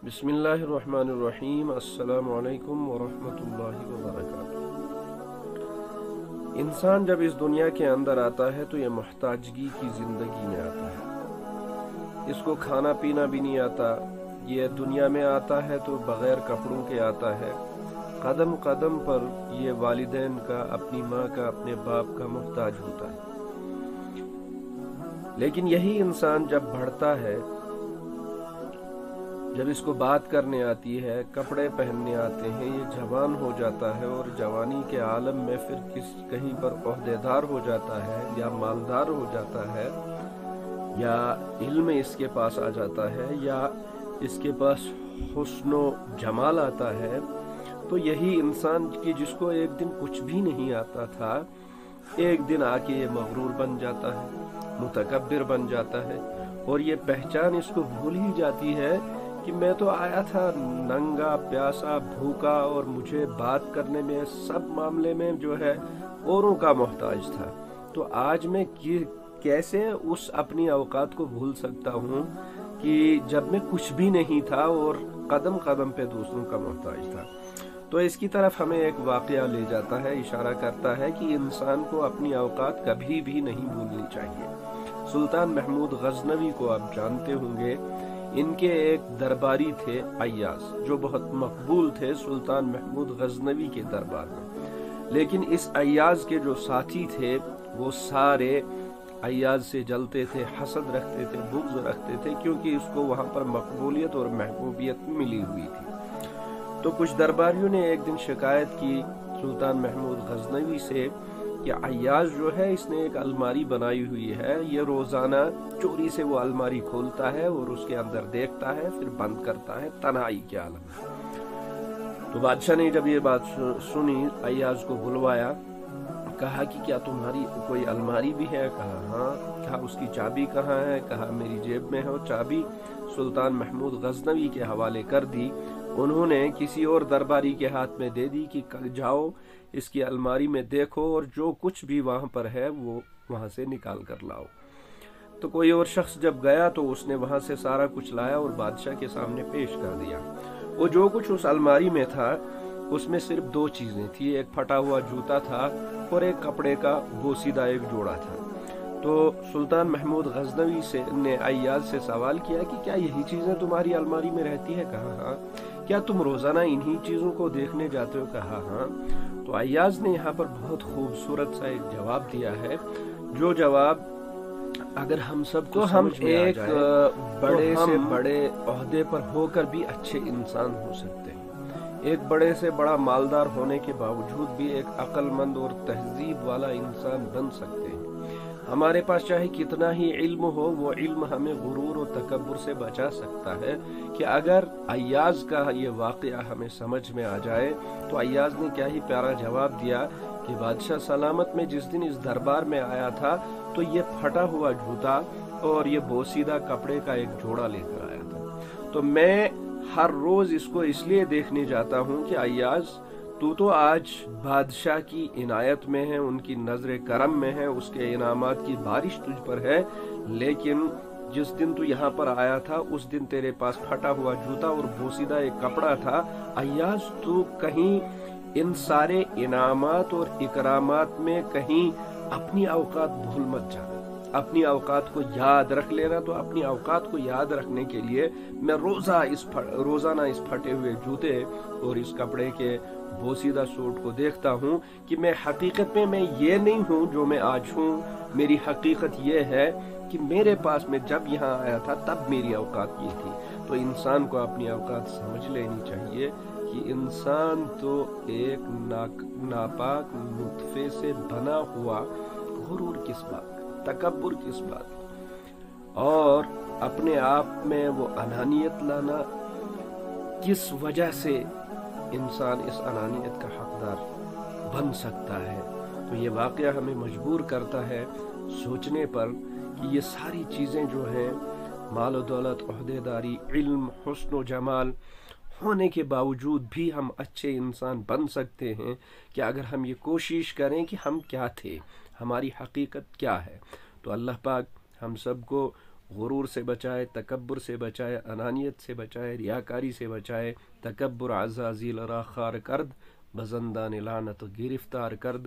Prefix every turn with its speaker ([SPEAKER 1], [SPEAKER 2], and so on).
[SPEAKER 1] बिस्मिल्लाहिर्रहमानिर्रहीम। अस्सलामु अलैकुम वरहमतुल्लाहि वबरकातुहू। इंसान जब इस दुनिया के अंदर आता है तो ये मोहताजगी की ज़िंदगी में आता है। इसको खाना पीना भी नहीं आता। ये दुनिया में आता है तो बग़ैर कपड़ों के आता है। कदम कदम पर ये वालिदैन का, अपनी माँ का, अपने बाप का मोहताज होता है। लेकिन यही इंसान जब बढ़ता है, जब इसको बात करने आती है, कपड़े पहनने आते हैं, ये जवान हो जाता है और जवानी के आलम में फिर कहीं पर ओहदेदार हो जाता है या मालदार हो जाता है या इल्म इसके पास आ जाता है या इसके पास हुस्नो जमाल आता है, तो यही इंसान की जिसको एक दिन कुछ भी नहीं आता था, एक दिन आके ये मगरूर बन जाता है, मुतकब्बिर बन जाता है और ये पहचान इसको भूल ही जाती है कि मैं तो आया था नंगा, प्यासा, भूखा और मुझे बात करने में, सब मामले में जो है औरों का मोहताज था। तो आज मैं कैसे उस अपनी औकात को भूल सकता हूँ कि जब मैं कुछ भी नहीं था और कदम कदम पे दूसरों का मोहताज था। तो इसकी तरफ हमें एक वाक़या ले जाता है, इशारा करता है कि इंसान को अपनी औकात कभी भी नहीं भूलनी चाहिए। सुल्तान महमूद गजनवी को आप जानते होंगे। इनके एक दरबारी थे अय्याज, जो बहुत मकबूल थे सुल्तान महमूद गजनवी के दरबार में। लेकिन इस अय्याज के जो साथी थे वो सारे अय्याज से जलते थे, हसद रखते थे, बुग़्ज़ रखते थे, क्योंकि उसको वहाँ पर मकबूलियत और महबूबियत मिली हुई थी। तो कुछ दरबारियों ने एक दिन शिकायत की सुल्तान महमूद गजनवी से कि अय्याज जो है, इसने एक अलमारी बनाई हुई है, ये रोजाना चोरी से वो अलमारी खोलता है और उसके अंदर देखता है, फिर बंद करता है तन्हाई के आलम में। तो बादशाह ने जब ये बात सुनी, अय्याज को बुलवाया, कहा कि क्या तुम्हारी कोई अलमारी भी है? कहा हाँ। कहा उसकी चाबी कहाँ है? कहा मेरी जेब में है। और चाबी सुल्तान महमूद गजनवी के हवाले कर दी। उन्होंने किसी और दरबारी के हाथ में दे दी कि जाओ इसकी अलमारी में देखो और जो कुछ भी वहां पर है वो वहां से निकाल कर लाओ। तो कोई और शख्स जब गया तो उसने वहां से सारा कुछ लाया और बादशाह के सामने पेश कर दिया। वो जो कुछ उस अलमारी में था उसमें सिर्फ दो चीजें थी, एक फटा हुआ जूता था और एक कपड़े का बोसीदा एक जोड़ा था। तो सुल्तान महमूद गजनवी ने अय्याज से सवाल किया कि क्या यही चीजें तुम्हारी अलमारी में रहती है? कहा हाँ। क्या तुम रोजाना इन्हीं चीजों को देखने जाते हो? कहा हाँ। तो अय्याज ने यहाँ पर बहुत खूबसूरत सा एक जवाब दिया है, जो जवाब अगर हम सब तो हम एक बड़े से बड़े ओहदे पर होकर भी अच्छे इंसान हो सकते हैं। एक बड़े से बड़ा मालदार होने के बावजूद भी एक अक्लमंद और तहजीब वाला इंसान बन सकते हैं। हमारे पास चाहे कितना ही इल्म हो, वो इल्म हमें गुरूर और तकब्बुर से बचा सकता है। कि अगर अय्याज का ये वाक़या हमें समझ में आ जाए तो अय्याज ने क्या ही प्यारा जवाब दिया कि बादशाह सलामत में जिस दिन इस दरबार में आया था तो ये फटा हुआ जूता और ये बोसीदा कपड़े का एक जोड़ा लेकर आया था। तो मैं हर रोज इसको इसलिए देखने जाता हूँ कि अय्याज तू तो आज बादशाह की इनायत में है, उनकी नजर करम में है, उसके इनामात की बारिश तुझ पर है। लेकिन जिस दिन तू यहाँ पर आया था उस दिन तेरे पास फटा हुआ जूता और बोसीदा एक कपड़ा था। अय्याज तू कहीं इन सारे इनामात और इकरामात में कहीं अपनी औकात भूल मत जाना, अपनी औकात को याद रख लेना। तो अपनी औकात को याद रखने के लिए मैं रोजाना इस फटे हुए जूते और इस कपड़े के बोसीदा सूट को देखता हूँ कि मैं हकीकत में मैं ये नहीं हूँ जो मैं आज हूँ। मेरी हकीकत ये है कि मेरे पास में जब यहाँ आया था तब मेरी औकात ये थी। तो इंसान को अपनी औकात समझ लेनी चाहिए कि इंसान तो एक नापाक नुत्फे से बना हुआ, गुरूर किस बात, तकब्बुर किस बात, और अपने आप में वो अनानियत लाना, किस वजह से इंसान इस अनानियत का हकदार बन सकता है। तो ये वाक़या हमें मजबूर करता है सोचने पर कि ये सारी चीज़ें जो हैं, माल और दौलत, ओहदेदारी, इल्म, हुस्न और जमाल होने के बावजूद भी हम अच्छे इंसान बन सकते हैं कि अगर हम ये कोशिश करें कि हम क्या थे, हमारी हकीकत क्या है। तो अल्लाह पाक हम सबको غرور سے بچائے، تکبر سے بچائے، انانیت سے بچائے، ریاکاری سے بچائے۔ تکبر عزازیل را خار کرد، بزندان لعنت گرفتار کرد۔